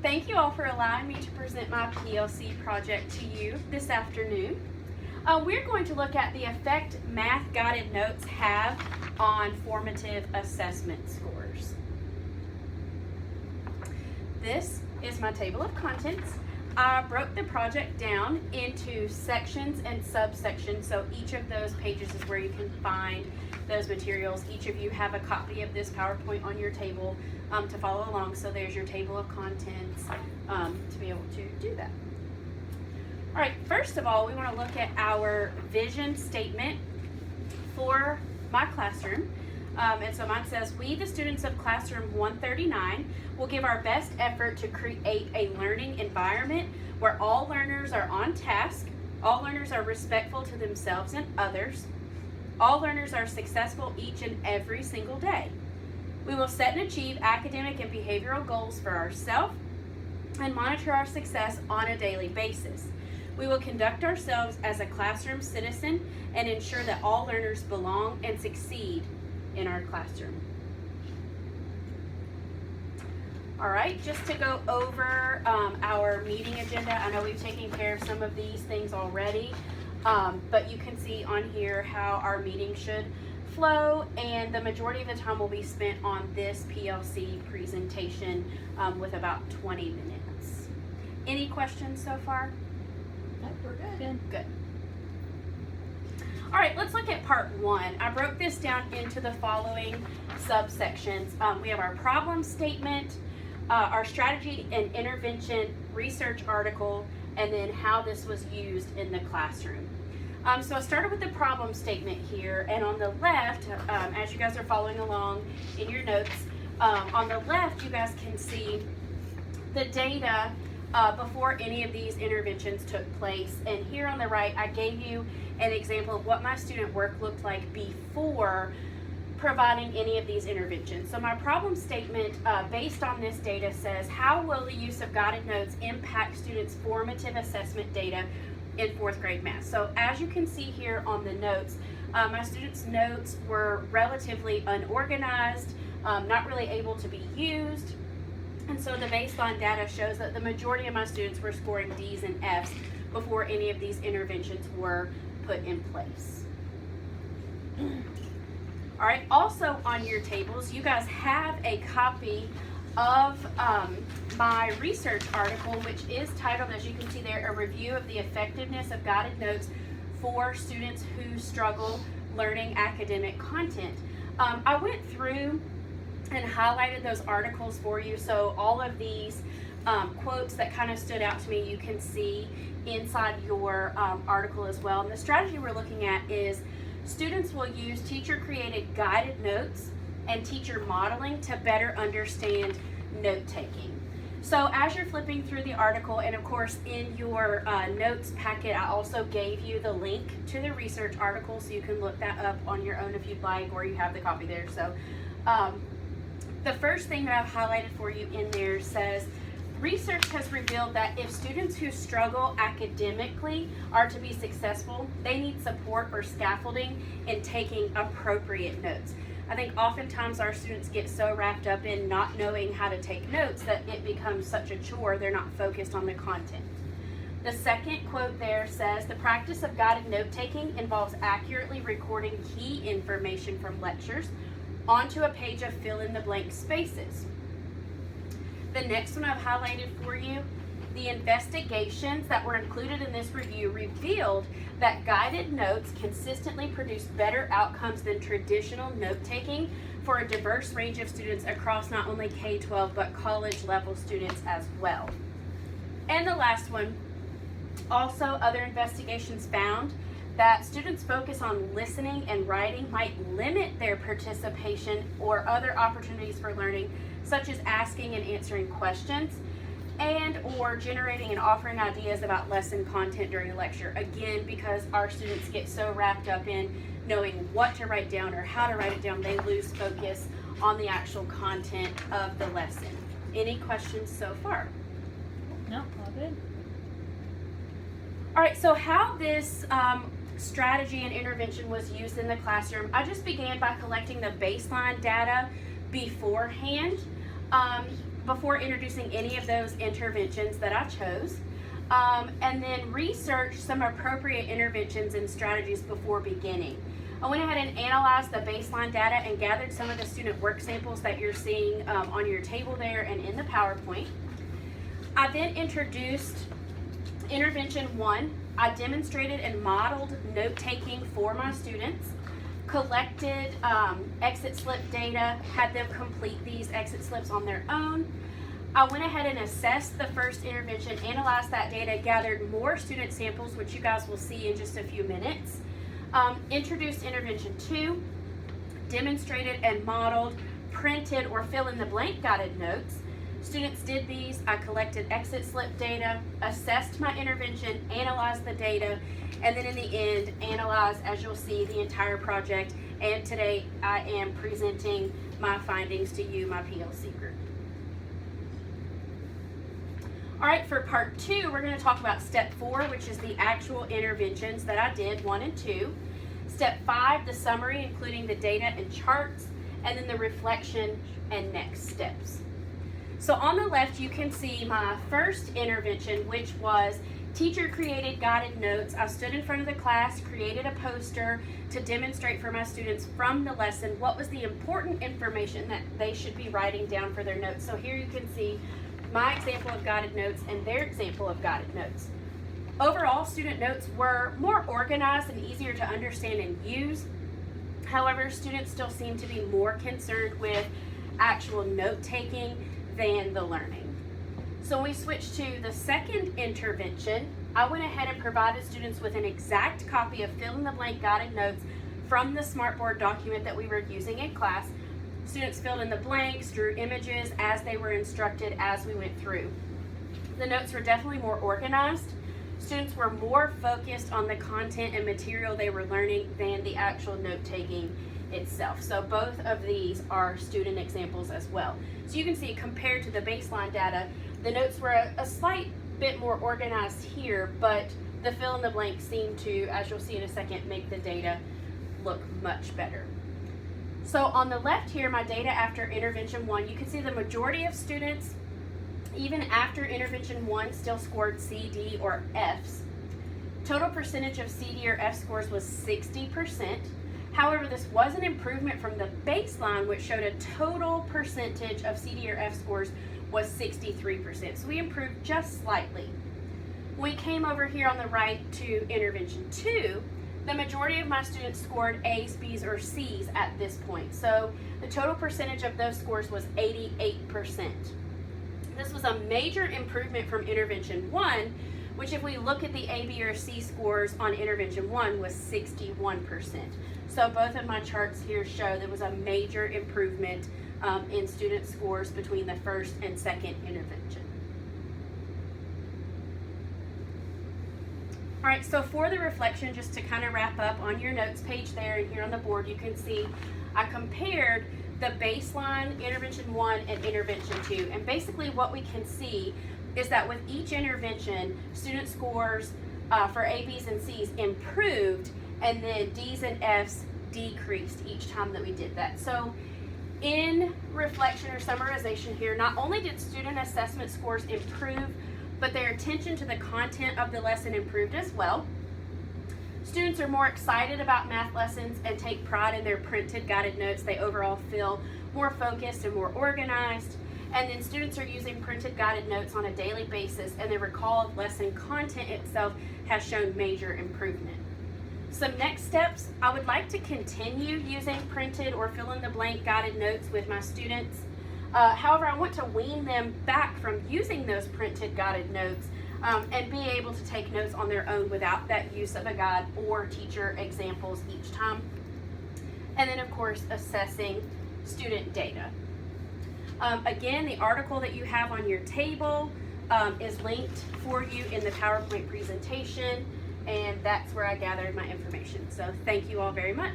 Thank you all for allowing me to present my PLC project to you this afternoon. We're going to look at the effect math guided notes have on formative assessment scores. This is my table of contents. I broke the project down into sections and subsections, so each of those pages is where you can find those materials. Each of you have a copy of this PowerPoint on your table to follow along, so there's your table of contents to be able to do that. All right, first of all, we want to look at our vision statement for my classroom. And so mine says, we, the students of classroom 139, will give our best effort to create a learning environment where all learners are on task, all learners are respectful to themselves and others, all learners are successful each and every single day. We will set and achieve academic and behavioral goals for ourselves and monitor our success on a daily basis. We will conduct ourselves as a classroom citizen and ensure that all learners belong and succeed in our classroom. All right, just to go over our meeting agenda. I know we've taken care of some of these things already, but you can see on here how our meeting should flow, and the majority of the time will be spent on this PLC presentation with about 20 minutes. Any questions so far? Nope, we're good. Good. All right, let's look at part one. I broke this down into the following subsections. We have our problem statement, our strategy and intervention research article, and then how this was used in the classroom. So I started with the problem statement here, and on the left, as you guys are following along in your notes, on the left you guys can see the data before any of these interventions took place, and here on the right I gave you an example of what my student work looked like before providing any of these interventions. So my problem statement based on this data says, how will the use of guided notes impact students' formative assessment data in 4th grade math? So as you can see here on the notes, my students' notes were relatively unorganized, not really able to be used, and so the baseline data shows that the majority of my students were scoring D's and F's before any of these interventions were put in place. All right, also on your tables, you guys have a copy of my research article, which is titled, as you can see there, A Review of the Effectiveness of Guided Notes for Students Who Struggle Learning Academic Content. I went through and highlighted those articles for you, so all of these quotes that kind of stood out to me you can see inside your article as well. And the strategy we're looking at is students will use teacher-created guided notes and teacher modeling to better understand note-taking. So as you're flipping through the article, and of course in your notes packet, I also gave you the link to the research article, so you can look that up on your own if you'd like, or you have the copy there. So the first thing that I've highlighted for you in there says, research has revealed that if students who struggle academically are to be successful, they need support or scaffolding in taking appropriate notes. I think oftentimes our students get so wrapped up in not knowing how to take notes that it becomes such a chore, they're not focused on the content. The second quote there says, the practice of guided note-taking involves accurately recording key information from lectures onto a page of fill-in-the-blank spaces. The next one I've highlighted for you, the investigations that were included in this review revealed that guided notes consistently produce better outcomes than traditional note-taking for a diverse range of students across not only K-12 but college-level students as well. And the last one, also other investigations found that students' focus on listening and writing might limit their participation or other opportunities for learning, such as asking and answering questions and or generating and offering ideas about lesson content during a lecture. Again, because our students get so wrapped up in knowing what to write down or how to write it down, they lose focus on the actual content of the lesson. Any questions so far? No, all good. All right, so how this strategy and intervention was used in the classroom, I just began by collecting the baseline data beforehand. before introducing any of those interventions that I chose. And then research some appropriate interventions and strategies before beginning. I went ahead and analyzed the baseline data and gathered some of the student work samples that you're seeing on your table there and in the PowerPoint. I then introduced intervention 1. I demonstrated and modeled note-taking for my students, collected exit slip data, had them complete these exit slips on their own. I went ahead and assessed the first intervention, analyzed that data, gathered more student samples, which you guys will see in just a few minutes. Introduced intervention 2, demonstrated and modeled printed or fill-in-the-blank guided notes. Students did these. I collected exit slip data, assessed my intervention, analyzed the data, and then in the end, analyzed, as you'll see, the entire project. And today, I am presenting my findings to you, my PLC group. All right, for part 2, we're going to talk about step 4, which is the actual interventions that I did, 1 and 2. Step 5, the summary, including the data and charts, and then the reflection and next steps. So on the left, you can see my first intervention, which was teacher-created guided notes. I stood in front of the class, created a poster to demonstrate for my students from the lesson what was the important information that they should be writing down for their notes. So here you can see my example of guided notes and their example of guided notes. Overall, student notes were more organized and easier to understand and use. However, students still seem to be more concerned with actual note-taking than the learning. So we switched to the second intervention. I went ahead and provided students with an exact copy of fill-in-the-blank guided notes from the Smartboard document that we were using in class. Students filled in the blanks, drew images as they were instructed as we went through. The notes were definitely more organized. Students were more focused on the content and material they were learning than the actual note-taking itself. So both of these are student examples as well. So you can see, compared to the baseline data, the notes were a slight bit more organized here, but the fill-in-the-blank seemed to, as you'll see in a second, make the data look much better. So on the left here, my data after intervention 1, you can see the majority of students, even after intervention 1, still scored C, D, or Fs. Total percentage of C, D, or F scores was 60%. However, this was an improvement from the baseline, which showed a total percentage of C, D, or F scores was 63%. So we improved just slightly. When we came over here on the right to intervention 2, the majority of my students scored A's, B's, or C's at this point. So the total percentage of those scores was 88%. This was a major improvement from intervention 1, which if we look at the A, B, or C scores on intervention 1 was 61%. So both of my charts here show there was a major improvement in student scores between the first and second intervention. All right, so for the reflection, just to kind of wrap up on your notes page there and here on the board, you can see I compared the baseline intervention 1 and intervention 2. And basically what we can see is that with each intervention, student scores for A, B's, and C's improved, and then D's and F's decreased each time that we did that. So in reflection or summarization here, not only did student assessment scores improve, but their attention to the content of the lesson improved as well. Students are more excited about math lessons and take pride in their printed guided notes. They overall feel more focused and more organized. And then students are using printed guided notes on a daily basis, and the recall of lesson content itself has shown major improvement. Some next steps, I would like to continue using printed or fill-in-the-blank guided notes with my students. However, I want to wean them back from using those printed guided notes and be able to take notes on their own without that use of a guide or teacher examples each time. And then, of course, assessing student data. Again, the article that you have on your table is linked for you in the PowerPoint presentation, and that's where I gathered my information. So thank you all very much.